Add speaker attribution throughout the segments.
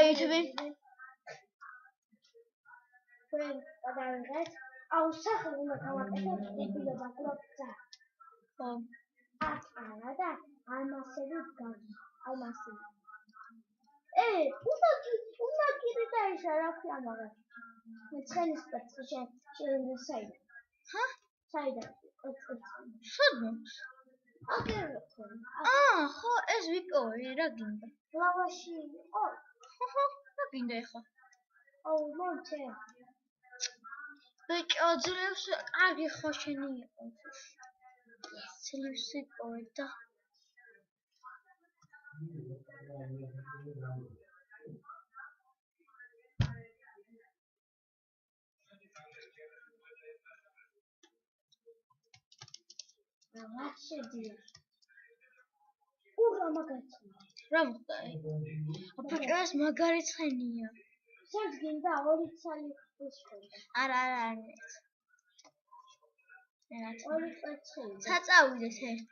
Speaker 1: YouTube. ხო ეს ვიკოვე რა გინდა?
Speaker 2: ლავაში იყო?
Speaker 1: რა გინდა ეხლა?
Speaker 2: აუ მოჩე.
Speaker 1: ბიჭო ძლევს კარგი ხო შენი იყო. ძლევს ვიკოვე და
Speaker 2: რა შედი? უღა მაგაცი.
Speaker 1: რა მოხდა? აბიჭო ეს მაგარი ცხენია.
Speaker 2: შენს გინდა ორი ცალი უშქოდა.
Speaker 1: არა.
Speaker 2: ორი წელი.
Speaker 1: საწავიდეს ერთ.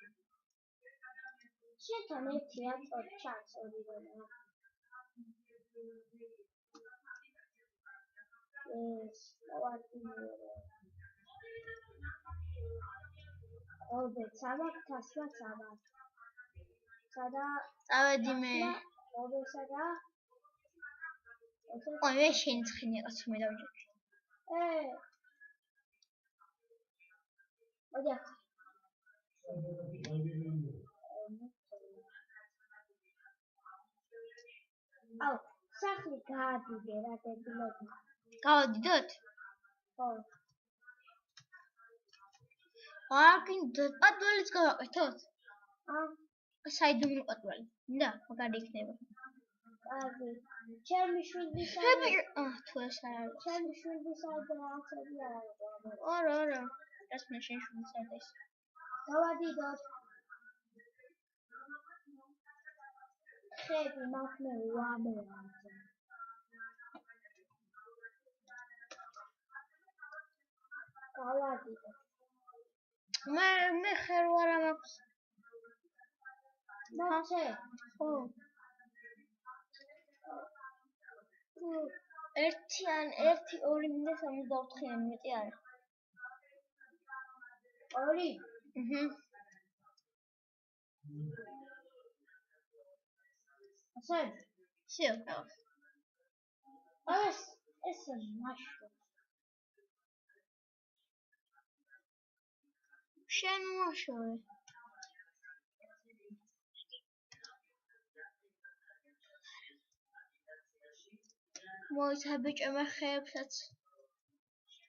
Speaker 2: შეთან ერთი აწოდ ჩანს ორი რონა. ეს ვარტინირო. ობე ცამაკ თასმა ცამაკ. სადა
Speaker 1: წავედი მე.
Speaker 2: ობე სადა
Speaker 1: ой შენ ცხენი ყაც მე დავჭი.
Speaker 2: ოდია. აუ, სახლი გაადიდე რა დებილობ.
Speaker 1: გავადიდოთ?
Speaker 2: ხო.
Speaker 1: აგინდა პატვალიც გავაკეთოთ? საიდუმლო პატვალი. და მაგარი იქნება.
Speaker 2: კარგი. ჩემი შვილი
Speaker 1: თუ ეს არ არის.
Speaker 2: ჩემი შვილი საერთოდ არ არის.
Speaker 1: არა. ეს მე შენ შვილი საერთოდ.
Speaker 2: გავადიდოთ. ხები მაქვს ვამე. გავადიდოთ.
Speaker 1: მე ხერ ვარ მაქვს.
Speaker 2: მოხე.
Speaker 1: ხო. ერთიან 1 2 მინდა 64-იანი მეტი არის.
Speaker 2: 2? ასე?
Speaker 1: всё.
Speaker 2: ეს მაშო.
Speaker 1: შენ მოშორე. მოიცა ბიჭო მე ხეებსაც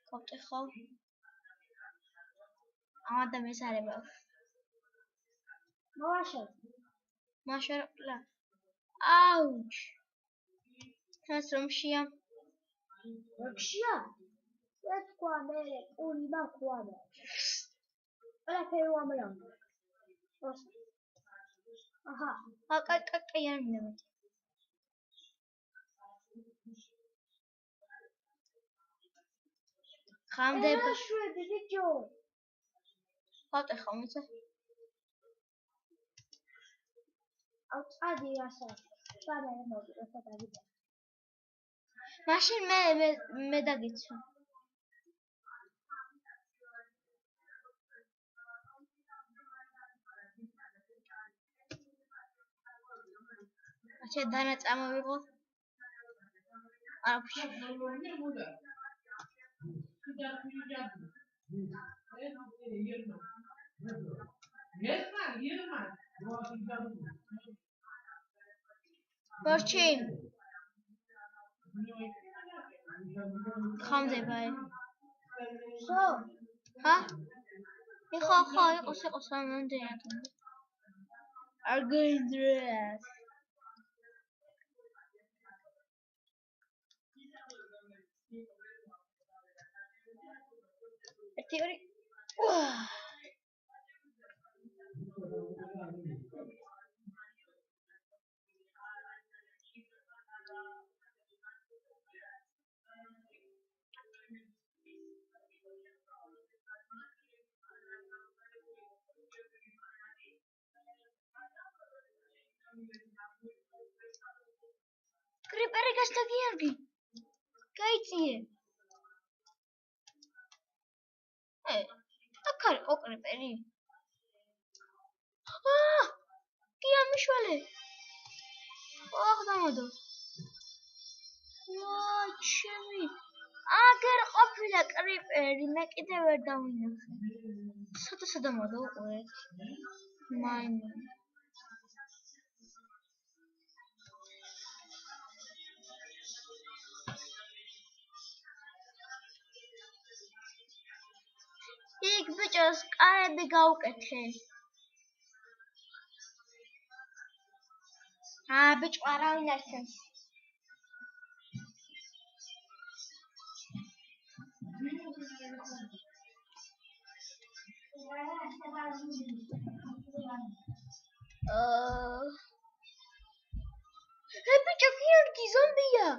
Speaker 1: გავტეხავ. ამადამეს არება. მაშორლა. აუჩ. ეს რომშია?
Speaker 2: რომშია? ეს თქვა მე პური მაქვანა. არა ფერვამრა. აჰა.
Speaker 1: აკაკაკიანია. ხამდები
Speaker 2: შვედი ბიჭო.
Speaker 1: გავტეხავ მიცა.
Speaker 2: აუ წადი ასე. სანამ მოვიდე სადაგიდა.
Speaker 1: მაშინ მე დაგიცვა. აჩე დანა წამოვიღო. არაფერი. Борчи. ხამდებაი.
Speaker 2: ხო?
Speaker 1: ხა? იყო სამანდეა. არ გაინდრეს. Теория. კრიპერი გასდა გიორგი. გაიწიე. აქ არის კრიპერი. კი ამიშვალე. აღდამოდო. ჩემი. აგერ ყოფილა კრიპერი, მე კიდე ვერ დავინახე. სადა მოდაუყურე. მაიმუნი. იქ ბიჭოს კარები გაუკეთე. ბიჭო არავინ არცენს. ბიჭო გიორგი ზომბია.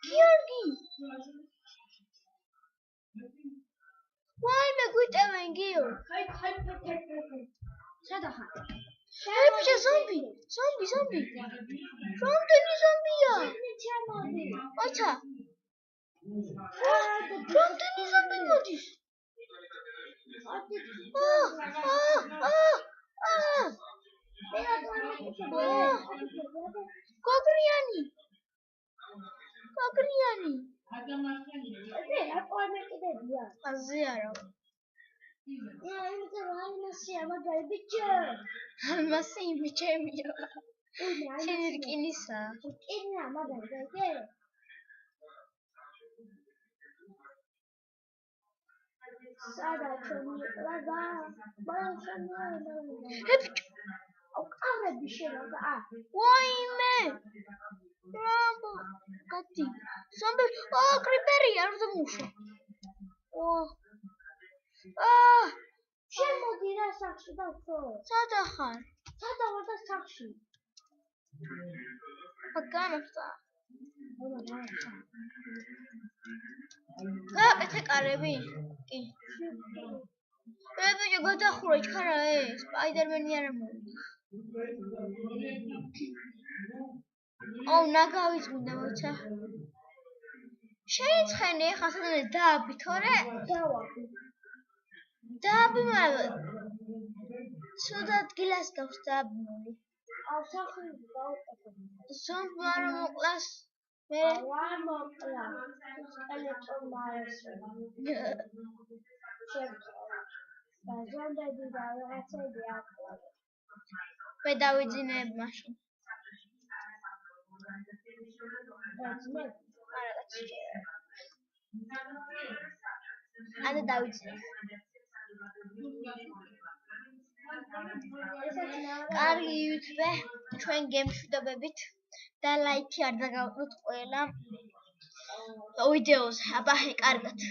Speaker 1: გიორგი. ვაიმე გვიტევენ გიორგი.
Speaker 2: სადა ხარ?
Speaker 1: ბიჭო ზომბი. რამდენი ზომბია?
Speaker 2: ჩემოდი.
Speaker 1: აცა. რამდენი ზომბი მოდის? გოგრიანი. აზე არა. ალმასი იმიჩემია. შენ რკინისა.
Speaker 2: სადა ჩემი ყლაბა აყარები შევა
Speaker 1: ვაიმე რამბო კატი ზომბი კრიპერი არ დამუშვა
Speaker 2: შემოდი რა სახში დავხო
Speaker 1: სადა ხარ
Speaker 2: სადა ვარ და სახში
Speaker 1: აგამებსა
Speaker 2: გამართა
Speaker 1: გააკეთე კარები კი ბიჭო გადახურე ჩქარა სპაიდერმენი არ მოვიდეს აუ ნაგავიც მინდა მოიცა შეიცხენი ახლა სადღაც დააბი თორე დააბი მაგრამ ცუდად გილას გავს დააბნული
Speaker 2: აუ სახში დავყო
Speaker 1: ზომბი არ მოკლას მე
Speaker 2: არ მოკლა ელექტრომარესო და ზომბები და რაღაცები აკლა
Speaker 1: მე დავიძინებ მაშინ ანუ დავიძინებ კარგი YouTube ჩვენ გემშვიდობებით და ლაიქი არ დაგავყოთ ყველა ვიდეოზე აბა კარგად